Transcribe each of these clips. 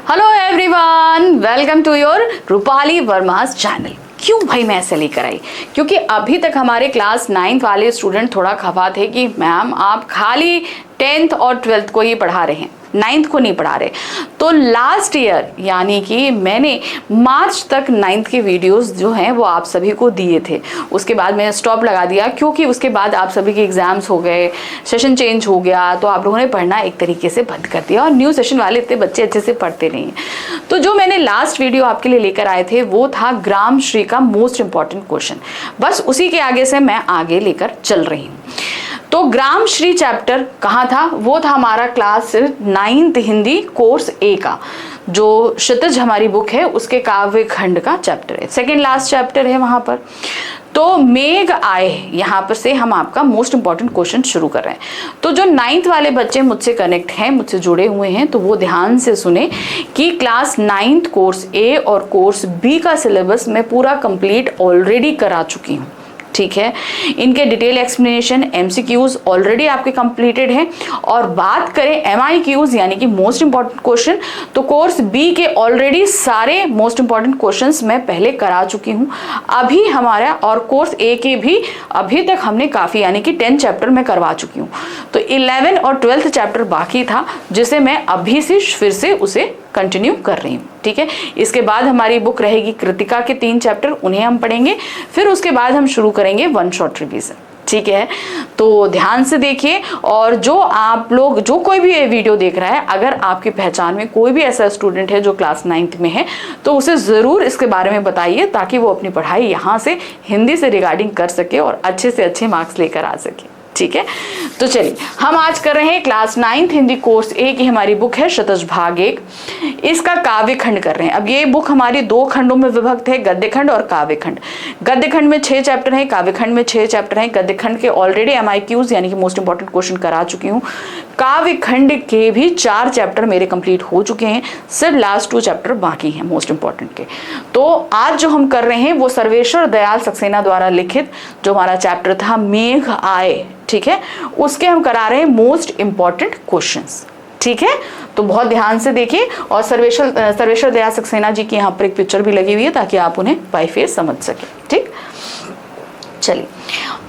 Hello everyone, welcome to your Rupali Verma's channel. क्यों भाई मैं ऐसे लेकर आई? क्योंकि अभी तक हमारे क्लास 9th वाले स्टूडेंट थोड़ा खफा थे कि मैम आप खाली 10th और 12th को ही पढ़ा रहे हैं, 9th को नहीं पढ़ा रहे। तो लास्ट ईयर यानी कि मैंने मार्च तक 9th के वीडियोस जो हैं वो आप सभी को दिए थे। उसके बाद मैंने स्टॉप लगा दिया क्योंकि उसके बाद आप सभी के एग्जाम्स हो गए, सेशन चेंज हो गया, तो आप लोगों ने पढ़ना एक तरीके से बंद कर दिया और न्यू सेशन वाले इतने बच्चे अच्छे से पढ़ते नहीं हैं। तो जो मैंने लास्ट वीडियो आपके लिए लेकर आए थे वो था ग्राम श्री का मोस्ट इंपॉर्टेंट क्वेश्चन। बस उसी के आगे से मैं आगे लेकर चल रही हूँ। तो ग्राम श्री चैप्टर कहाँ था? वो था हमारा क्लास 9th हिंदी कोर्स ए का, जो क्षितिज हमारी बुक है उसके काव्य खंड का चैप्टर है, सेकेंड लास्ट चैप्टर है वहां पर। तो मेघ आए, यहाँ पर से हम आपका मोस्ट इंपॉर्टेंट क्वेश्चन शुरू कर रहे हैं। तो जो 9th वाले बच्चे मुझसे कनेक्ट हैं, मुझसे जुड़े हुए हैं, तो वो ध्यान से सुने कि क्लास 9th कोर्स ए और कोर्स बी का सिलेबस मैं पूरा कंप्लीट ऑलरेडी करा चुकी हूँ। ठीक है, इनके डिटेल एक्सप्लेनेशन एमसीक्यूज ऑलरेडी आपके कंप्लीटेड हैं। और बात करें एमआईक्यूज यानी कि मोस्ट इंपॉर्टेंट क्वेश्चन, तो कोर्स बी के ऑलरेडी सारे मोस्ट इंपॉर्टेंट क्वेश्चंस मैं पहले करा चुकी हूं। अभी हमारा और कोर्स ए के भी अभी तक हमने काफी यानी कि 10 चैप्टर मैं करवा चुकी हूं। तो 11 और 12th चैप्टर बाकी था जिसे मैं अभी से फिर से उसे कंटिन्यू कर रही हूँ। ठीक है, इसके बाद हमारी बुक रहेगी कृतिका के 3 चैप्टर, उन्हें हम पढ़ेंगे। फिर उसके बाद हम शुरू करेंगे वन शॉट रिवीजन। ठीक है, तो ध्यान से देखिए। और जो आप लोग जो कोई भी ये वीडियो देख रहा है, अगर आपकी पहचान में कोई भी ऐसा स्टूडेंट है जो क्लास 9th में है, तो उसे ज़रूर इसके बारे में बताइए ताकि वो अपनी पढ़ाई यहाँ से हिंदी से रिगार्डिंग कर सके और अच्छे से अच्छे मार्क्स लेकर आ सके। ठीक है, तो चलिए हम आज कर रहे हैं क्लास 9th हिंदी कोर्स ए की हमारी बुक है क्षितिज भाग 1, इसका काव्य खंड कर रहे हैं। अब ये बुक हमारी 2 खंडों में विभक्त है, गद्य खंड और काव्य खंड। गद्य खंड में 6 चैप्टर हैं, काव्य खंड में 6 चैप्टर हैं। गद्य खंड के ऑलरेडी एमआईक्यूज यानी कि मोस्ट इंपॉर्टेंट क्वेश्चन करा चुकी हूँ। काव्य खंड के भी 4 चैप्टर मेरे कंप्लीट हो चुके हैं, सिर्फ लास्ट 2 चैप्टर बाकी हैं मोस्ट इंपॉर्टेंट के। तो आज जो हम कर रहे हैं वो सर्वेश्वर दयाल सक्सेना द्वारा लिखित जो हमारा चैप्टर था मेघ आए, ठीक है, उसके हम करा रहे हैं मोस्ट इंपॉर्टेंट क्वेश्चंस। ठीक है, तो बहुत ध्यान से देखिए। और सर्वेश्वर दयाल सक्सेना जी की यहाँ पर एक पिक्चर भी लगी हुई है ताकि आप उन्हें बाय फेस समझ सके। ठीक, चलिए,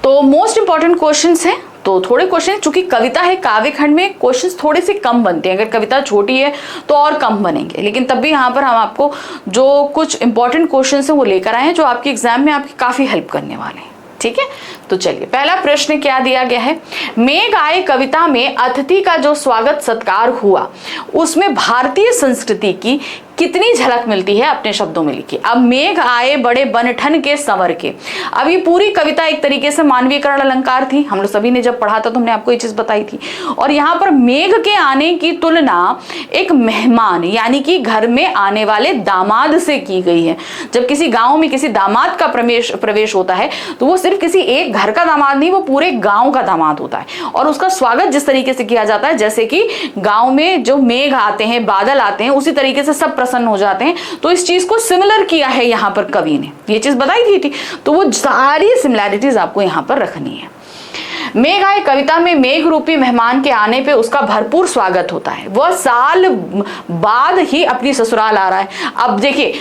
तो मोस्ट इंपॉर्टेंट क्वेश्चंस हैं। तो थोड़े क्वेश्चन, चूंकि कविता है, काव्य खंड में क्वेश्चंस थोड़े से कम बनते हैं। अगर कविता छोटी है तो और कम बनेंगे, लेकिन तब भी यहाँ पर हम आपको जो कुछ इंपॉर्टेंट क्वेश्चंस हैं वो लेकर आए हैं जो आपके एग्जाम में आपकी काफी हेल्प करने वाले हैं। ठीक है, तो चलिए पहला प्रश्न क्या दिया गया है? मेघ आए कविता में अतिथि का जो स्वागत सत्कार हुआ उसमें भारतीय संस्कृति की कितनी झलक मिलती है? अपने शब्दों में लिखिए। अब मेघ आए बड़े बनठन के संवर के, अब ये पूरी कविता एक तरीके से मानवीकरण अलंकार थी। हम लोग सभी ने जब पढ़ा था तो हमने आपको ये चीज बताई थी। और यहाँ पर मेघ के आने की तुलना एक मेहमान यानी कि घर में आने वाले दामाद से की गई है। जब किसी गांव में किसी दामाद का प्रवेश होता है तो वो सिर्फ किसी एक घर का दामाद नहीं, वो पूरे गांव का दामाद होता है। और उसका स्वागत जिस तरीके से किया जाता है, जैसे कि गांव में जो मेघ आते हैं, बादल आते हैं, उसी तरीके से सब प्रसन्न हो जाते हैं। तो इस चीज को सिमिलर किया है यहाँ पर कवि ने, ये चीज बताई थी। तो वो सारी सिमिलैरिटीज आपको यहाँ पर रखनी है। मेघ आए कविता में मेघ रूपी मेहमान के आने पे उसका भरपूर स्वागत होता है। वह साल बाद ही अपनी ससुराल आ रहा है। अब देखिए,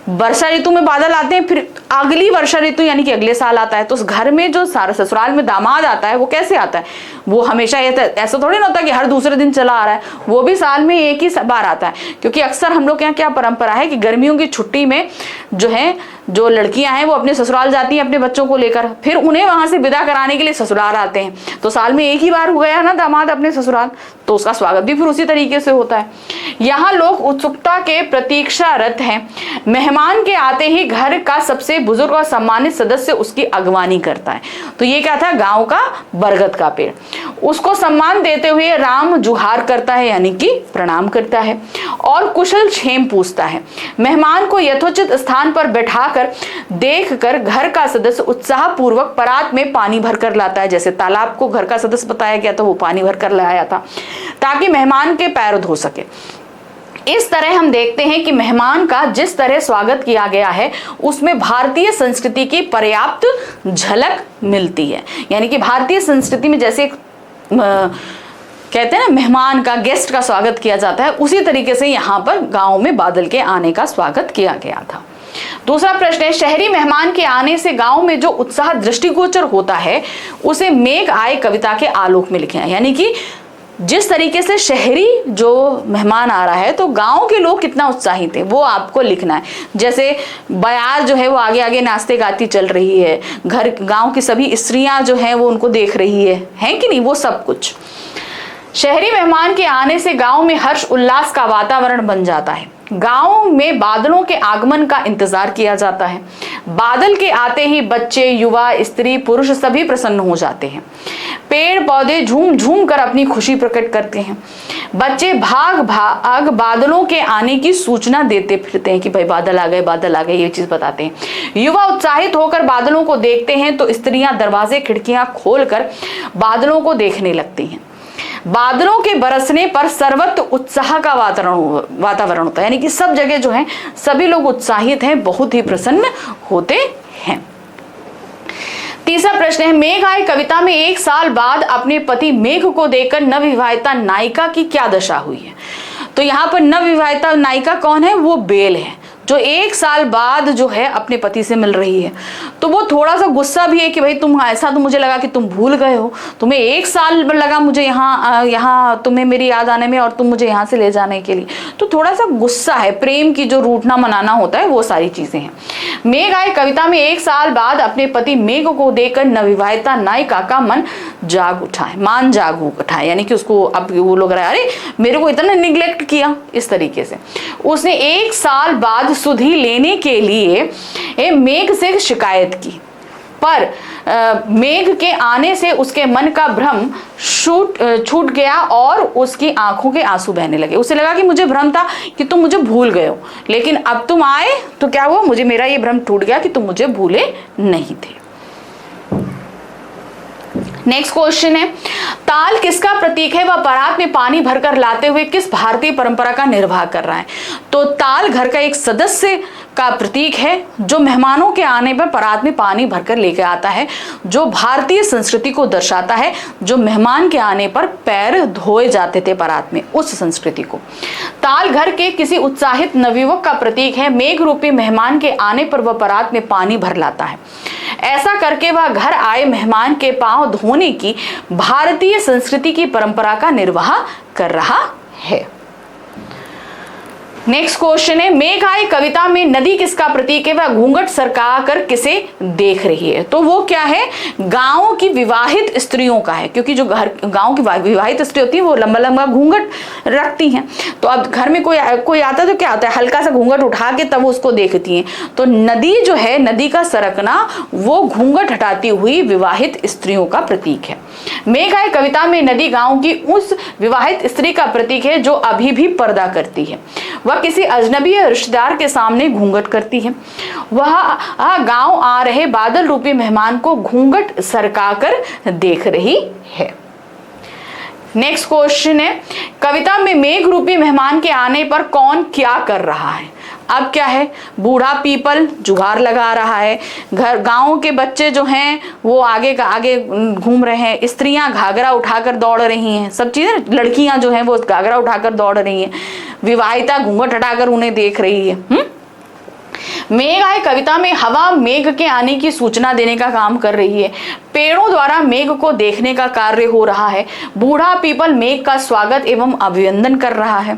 वर्षा ऋतु में बादल आते हैं, फिर अगली वर्षा ऋतु यानी कि अगले साल आता है। तो उस घर में जो सारा ससुराल में दामाद आता है वो कैसे आता है? वो हमेशा ऐसा थोड़ी ना होता कि हर दूसरे दिन चला आ रहा है, वो भी साल में एक ही बार आता है। क्योंकि अक्सर हम लोग के यहाँ क्या परंपरा है कि गर्मियों की छुट्टी में जो लड़कियां हैं वो अपने ससुराल जाती हैं अपने बच्चों को लेकर, फिर उन्हें वहां से विदा कराने के लिए ससुराल आते हैं। तो साल में एक ही बार हो गया ना दामाद अपने ससुराल, तो उसका स्वागत भी फिर उसी तरीके से होता है। यहाँ लोग उत्सुकता के प्रतीक्षारत हैं। मेहमान के आते ही घर का सबसे बुजुर्ग और सम्मानित सदस्य उसकी अगवानी करता है। तो ये क्या था? गांव का बरगद का पेड़। उसको सम्मान देते हुए राम जुहार करता है यानी कि प्रणाम करता है और कुशल क्षेम पूछता है। मेहमान को यथोचित स्थान पर बैठाकर देखकर घर का सदस्य उत्साह पूर्वक परात में पानी भरकर लाता है। जैसे तालाब को घर का सदस्य बताया गया था, वो पानी भरकर लाया था ताकि मेहमान के पैर धो सके। इस तरह हम देखते हैं कि मेहमान का जिस तरह स्वागत किया गया है उसमें भारतीय संस्कृति की पर्याप्त झलक मिलती है। यानी कि भारतीय संस्कृति में जैसे कहते हैं ना मेहमान का, गेस्ट का स्वागत किया जाता है, उसी तरीके से यहाँ पर गांव में बादल के आने का स्वागत किया गया था। दूसरा प्रश्न है, शहरी मेहमान के आने से गांव में जो उत्साह दृष्टिगोचर होता है उसे मेघ आए कविता के आलोक में लिखे हैं। यानी कि जिस तरीके से शहरी जो मेहमान आ रहा है तो गांव के लोग कितना उत्साहित थे वो आपको लिखना है। जैसे बयार जो है वो आगे आगे नाचते गाती चल रही है, घर गांव की सभी स्त्रियां जो हैं वो उनको देख रही है कि नहीं, वो सब कुछ। शहरी मेहमान के आने से गांव में हर्ष उल्लास का वातावरण बन जाता है। गांव में बादलों के आगमन का इंतजार किया जाता है। बादल के आते ही बच्चे, युवा, स्त्री, पुरुष सभी प्रसन्न हो जाते हैं। पेड़ पौधे झूम झूम कर अपनी खुशी प्रकट करते हैं। बच्चे भाग भाग बादलों के आने की सूचना देते फिरते हैं कि भाई बादल आ गए, बादल आ गए, ये चीज बताते हैं। युवा उत्साहित होकर बादलों को देखते हैं तो स्त्रियां दरवाजे खिड़कियां खोलकर बादलों को देखने लगती हैं। बादलों के बरसने पर सर्वत्र उत्साह का वातावरण होता है, यानी कि सब जगह जो है सभी लोग उत्साहित हैं, बहुत ही प्रसन्न होते हैं। तीसरा प्रश्न है, मेघ आए कविता में 1 साल बाद अपने पति मेघ को देखकर नवविवाहिता नायिका की क्या दशा हुई है। तो यहाँ पर नवविवाहिता नायिका कौन है, वो बेल है, जो 1 साल बाद जो है अपने पति से मिल रही है। तो वो थोड़ा सा गुस्सा भी है कि भाई तुम ऐसा, तो मुझे लगा कि तुम भूल गए हो, तुम्हें 1 साल लगा मुझे यहाँ तुम्हें मेरी याद आने में और तुम मुझे यहाँ से ले जाने के लिए। तो थोड़ा सा गुस्सा है, प्रेम की जो रूठना मनाना होता है वो सारी चीजें हैं। मेघ आए कविता में 1 साल बाद अपने पति मेघ को देखकर नवविवाहिता नायिका का मन जाग उठा है, मान जाग उठा है, यानी कि उसको अब वो लोग रहे, अरे मेरे को इतना निग्लेक्ट किया, इस तरीके से उसने 1 साल बाद सुधि लेने के लिए मेघ से शिकायत की। पर मेघ के आने से उसके मन का भ्रम छूट गया और उसकी आंखों के आंसू बहने लगे। उसे लगा कि मुझे भ्रम था कि तुम मुझे भूल गए हो, लेकिन अब तुम आए तो क्या हुआ, मुझे मेरा ये भ्रम टूट गया कि तुम मुझे भूले नहीं थे। नेक्स्ट क्वेश्चन है, ताल किसका प्रतीक है, वह परात में पानी भरकर लाते हुए किस भारतीय परंपरा का निर्वाह कर रहा है। तो ताल घर का एक सदस्य का प्रतीक है जो मेहमानों के आने पर परात में पानी भरकर लेकर आता है, जो भारतीय संस्कृति को दर्शाता है, जो मेहमान के आने पर पैर धोए जाते थे परात में, उस संस्कृति को। ताल घर के किसी उत्साहित नवयुवक का प्रतीक है। मेघ रूपी मेहमान के आने पर वह परात में पानी भर लाता है। ऐसा करके वह घर आए मेहमान के पांव धोने की भारतीय संस्कृति की परंपरा का निर्वाह कर रहा है। नेक्स्ट क्वेश्चन है, मेघ आए कविता में नदी किसका प्रतीक है, वह घूंघट सरका कर किसे देख रही है। तो वो क्या है, गांव की विवाहित स्त्रियों का है, क्योंकि जो गांव की विवाहित स्त्री होती है वो लंबा लंबा घूंघट रखती हैं। तो अब घर में कोई आता है तो क्या होता है, हल्का सा घूंघट उठा के तब उसको देखती हैं। तो नदी जो है, नदी का सरकना, वो घूंघट हटाती हुई विवाहित स्त्रियों का प्रतीक है। मेघ आए कविता में नदी गांव की उस विवाहित स्त्री का प्रतीक है जो अभी भी पर्दा करती है। वह किसी अजनबी रिश्तेदार के सामने घूंघट करती है। वह गांव आ रहे बादल रूपी मेहमान को घूंघट सरकाकर देख रही है। नेक्स्ट क्वेश्चन है, कविता में मेघ रूपी मेहमान के आने पर कौन क्या कर रहा है। अब क्या है, बूढ़ा पीपल जुगाड़ लगा रहा है, गांव के बच्चे जो हैं वो आगे घूम रहे हैं, स्त्रियां घाघरा उठाकर दौड़ रही हैं, सब चीजें, लड़कियां जो हैं वो घाघरा उठाकर दौड़ रही हैं, विवाहिता घूंघट हटाकर उन्हें देख रही है। मेघ आए कविता में हवा मेघ के आने की सूचना देने का काम कर रही है। पेड़ों द्वारा मेघ को देखने का कार्य हो रहा है। बूढ़ा पीपल मेघ का स्वागत एवं अभिनंदन कर रहा है।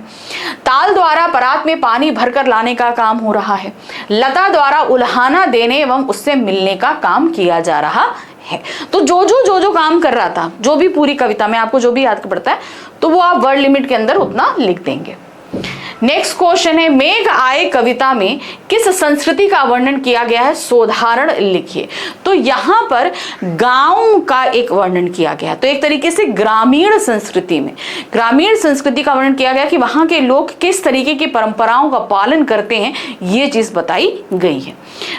ताल द्वारा परात में पानी भरकर लाने का काम हो रहा है। लता द्वारा उल्हाना देने एवं उससे मिलने का काम किया जा रहा है। तो जो काम कर रहा था, जो भी पूरी कविता में आपको जो भी याद पड़ता है तो वो आप वर्ड लिमिट के अंदर उतना लिख देंगे। नेक्स्ट क्वेश्चन है, मेघ आए कविता में किस संस्कृति का वर्णन किया गया है, सोदाहरण लिखिए। तो यहाँ पर गांव का एक वर्णन किया गया है। तो एक तरीके से ग्रामीण संस्कृति में, ग्रामीण संस्कृति का वर्णन किया गया कि वहां के लोग किस तरीके की परंपराओं का पालन करते हैं, ये चीज बताई गई है।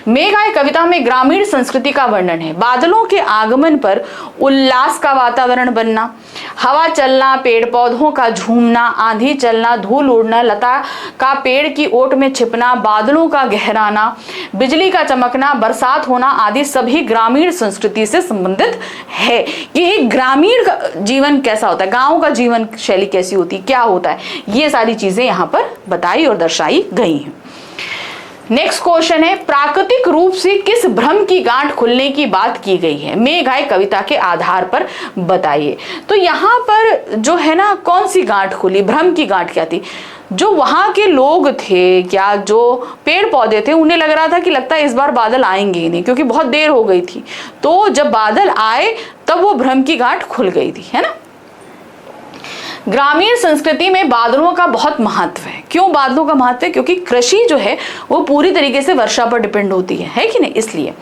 मेघ आए कविता में ग्रामीण संस्कृति का वर्णन है। बादलों के आगमन पर उल्लास का वातावरण बनना, हवा चलना, पेड़ पौधों का झूमना, आंधी चलना, धूल उड़ना, लता तरह का पेड़ की ओट में छिपना, बादलों का गहराना, बिजली का चमकना, बरसात होना आदि सभी ग्रामीण संस्कृति से संबंधित है। कि एक ग्रामीण जीवन कैसा होता है, गांव का जीवन शैली कैसी होती है, क्या होता है, ये सारी चीजें यहाँ पर बताई और दर्शाई गई हैं। नेक्स्ट क्वेश्चन है, प्राकृतिक रूप से किस भ्रम की गांठ खुलने की बात की गई है, मेघ आए कविता के आधार पर बताइए। तो यहाँ पर जो है ना, कौन सी गांठ खुली, भ्रम की गांठ क्या थी? जो वहां के लोग थे, क्या जो पेड़ पौधे थे, उन्हें लग रहा था कि लगता है इस बार बादल आएंगे ही नहीं, क्योंकि बहुत देर हो गई थी। तो जब बादल आए तब वो भ्रम की गांठ खुल गई थी, है ना। ग्रामीण संस्कृति में बादलों का बहुत महत्व है। क्यों बादलों का महत्व है? क्योंकि कृषि जो है वो पूरी तरीके से वर्षा पर डिपेंड होती है कि नहीं, इसलिए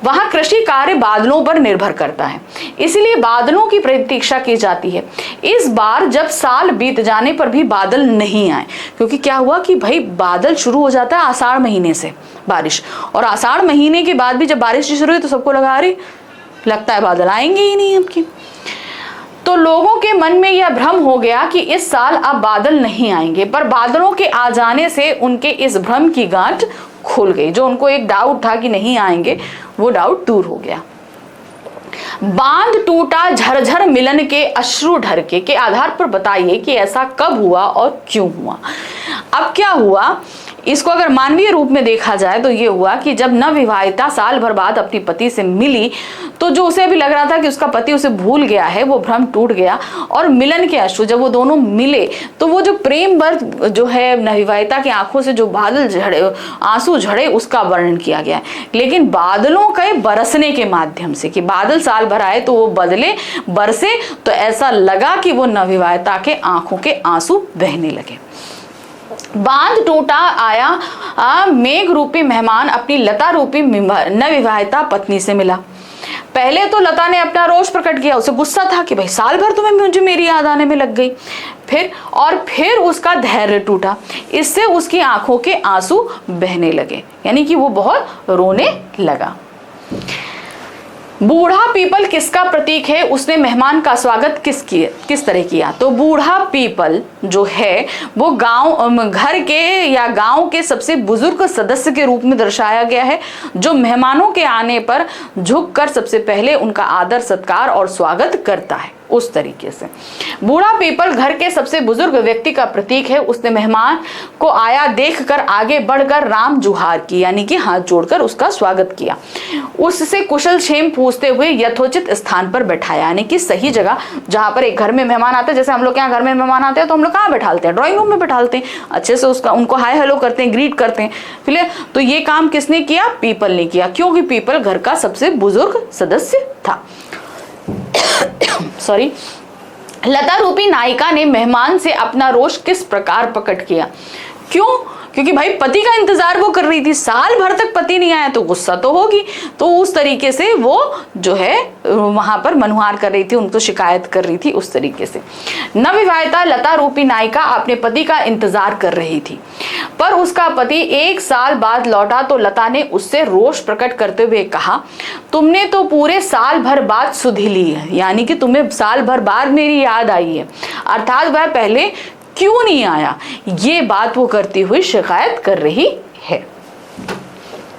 वहां कृषि कार्य बादलों पर निर्भर करता है, इसलिए बादलों की प्रतीक्षा की जाती है। इस बार जब साल बीत जाने पर भी बादल नहीं आए, क्योंकि क्या हुआ कि भाई बादल शुरू हो जाता है आषाढ़ महीने से बारिश, और आषाढ़ महीने के बाद भी जब बारिश शुरू हुई तो सबको लगा अरे लगता है बादल आएंगे ही नहीं आपकी। तो लोगों के मन में यह भ्रम हो गया कि इस साल अब बादल नहीं आएंगे, पर बादलों के आ जाने से उनके इस भ्रम की गांठ खुल गई। जो उनको एक डाउट था कि नहीं आएंगे, वो डाउट दूर हो गया। बांध टूटा झरझर मिलन के अश्रु ढरके के आधार पर बताइए कि ऐसा कब हुआ और क्यों हुआ। अब क्या हुआ, इसको अगर मानवीय रूप में देखा जाए तो ये हुआ कि जब नवविवाहिता साल भर बाद अपनी पति से मिली, तो जो उसे अभी लग रहा था कि उसका पति उसे भूल गया है, वो भ्रम टूट गया। और मिलन के अश्रु, जब वो दोनों मिले तो वो जो प्रेम वर्ष जो है नवविवाहिता की आंखों से जो बादल झड़े, आंसू झड़े, उसका वर्णन किया गया है। लेकिन बादलों के बरसने के माध्यम से, कि बादल साल भर आए तो वो बरसे, तो ऐसा लगा कि वो नवविवाहिता के आंखों के आंसू बहने लगे। बांध टूटा आया मेघ रूपी मेहमान अपनी लता रूपी नवविवाहिता पत्नी से मिला। पहले तो लता ने अपना रोष प्रकट किया, उसे गुस्सा था कि भाई साल भर तुम्हें मुझे मेरी याद आने में लग गई। फिर उसका धैर्य टूटा, इससे उसकी आंखों के आंसू बहने लगे, यानी कि वो बहुत रोने लगा। बूढ़ा पीपल किसका प्रतीक है, उसने मेहमान का स्वागत किस तरह किया। तो बूढ़ा पीपल जो है वो घर के या गांव के सबसे बुजुर्ग सदस्य के रूप में दर्शाया गया है, जो मेहमानों के आने पर झुककर सबसे पहले उनका आदर सत्कार और स्वागत करता है। उस तरीके से बूढ़ा पीपल घर के सबसे बुजुर्ग व्यक्ति का प्रतीक है। उसने मेहमान को आया देखकर आगे बढ़कर राम जुहार की, यानी कि हाथ जोड़कर उसका स्वागत किया। उससे कुशल क्षेम पूछते हुए यथोचित स्थान पर बैठाया, यानी कि सही जगह। जहां पर एक घर में मेहमान आते हैं, जैसे हम लोग यहाँ घर में मेहमान आते हैं तो हम लोग कहाँ बैठाते हैं, ड्राइंग रूम में बैठाते हैं, अच्छे से उनको हाय हेलो करते हैं, ग्रीट करते हैं। फिर तो ये काम किसने किया, पीपल ने किया, क्योंकि पीपल घर का सबसे बुजुर्ग सदस्य था। सॉरी। लता रूपी नायिका ने मेहमान से अपना रोष किस प्रकार प्रकट किया। क्यों? क्योंकि भाई पति का इंतजार वो कर रही थी, साल भर तक पति नहीं आया तो गुस्सा तो होगी। तो उस तरीके से वो जो है वहां पर मनुहार कर रही थी, उनको शिकायत कर रही थी, उस तरीके से। नवविवाहिता लता रूपी नायिका अपने पति का इंतजार कर रही थी, पर उसका पति 1 साल बाद लौटा तो लता ने उससे रोष प्रकट करते हुए कहा, तुमने तो पूरे साल भर बाद सुधि ली है, यानी कि तुम्हें साल भर बाद मेरी याद आई है, अर्थात वह पहले क्यों नहीं आया। ये बात वो करती हुई शिकायत कर रही है।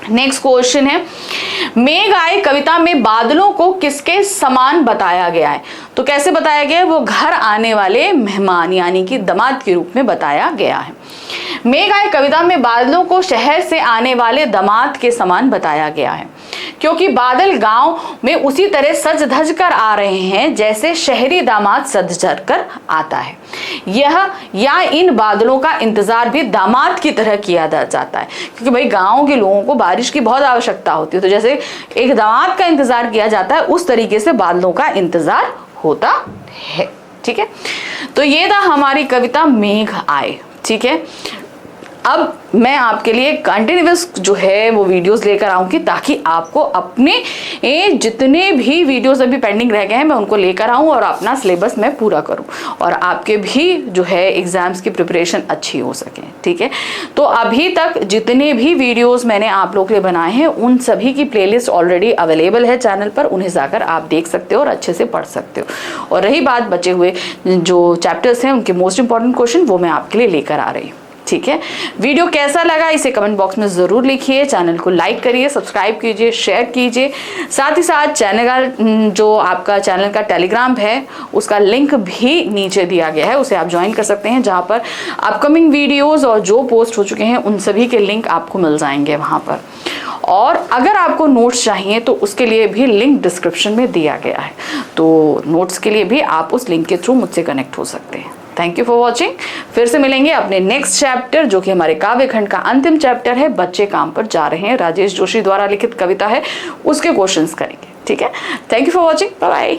नेक्स्ट क्वेश्चन है, मेघ आए कविता में बादलों को किसके समान बताया गया है। तो कैसे बताया गया है, वो घर आने वाले मेहमान यानी कि दामाद के रूप में बताया गया है। मेघ आए कविता में बादलों को शहर से आने वाले दामाद के समान बताया गया है, क्योंकि बादल गांव में उसी तरह सज धज कर आ रहे हैं जैसे शहरी दामाद सज धज कर आता है। इन बादलों का इंतजार भी दामाद की तरह किया जाता है, क्योंकि भाई गांव के लोगों को बारिश की बहुत आवश्यकता होती है, तो जैसे एक दामाद का इंतजार किया जाता है उस तरीके से बादलों का इंतजार होता है। ठीक है, तो ये था हमारी कविता मेघ आए। ठीक है, अब मैं आपके लिए कंटिन्यूअस जो है वो वीडियोस लेकर आऊंगी, ताकि आपको अपने जितने भी वीडियोस अभी पेंडिंग रह गए हैं मैं उनको लेकर आऊं और अपना सिलेबस मैं पूरा करूं और आपके भी जो है एग्जाम्स की प्रिपरेशन अच्छी हो सके। ठीक है, तो अभी तक जितने भी वीडियोस मैंने आप लोग के लिए बनाए हैं उन सभी की प्लेलिस्ट ऑलरेडी अवेलेबल है चैनल पर, उन्हें जाकर आप देख सकते हो और अच्छे से पढ़ सकते हो। और रही बात बचे हुए जो चैप्टर्स हैं उनके मोस्ट इंपॉर्टेंट क्वेश्चन, वो मैं आपके लिए लेकर आ रही हूँ। ठीक है, वीडियो कैसा लगा इसे कमेंट बॉक्स में ज़रूर लिखिए, चैनल को लाइक करिए, सब्सक्राइब कीजिए, शेयर कीजिए। साथ ही साथ चैनल का जो आपका चैनल का टेलीग्राम है उसका लिंक भी नीचे दिया गया है, उसे आप ज्वाइन कर सकते हैं, जहाँ पर अपकमिंग वीडियोज़ और जो पोस्ट हो चुके हैं उन सभी के लिंक आपको मिल जाएंगे वहाँ पर। और अगर आपको नोट्स चाहिए तो उसके लिए भी लिंक डिस्क्रिप्शन में दिया गया है, तो नोट्स के लिए भी आप उस लिंक के थ्रू मुझसे कनेक्ट हो सकते हैं। Thank you for watching. फिर से मिलेंगे अपने नेक्स्ट चैप्टर, जो कि हमारे काव्य खंड का अंतिम चैप्टर है, बच्चे काम पर जा रहे हैं। राजेश जोशी द्वारा लिखित कविता है, उसके क्वेश्चंस करेंगे। ठीक है, thank you for watching, bye bye.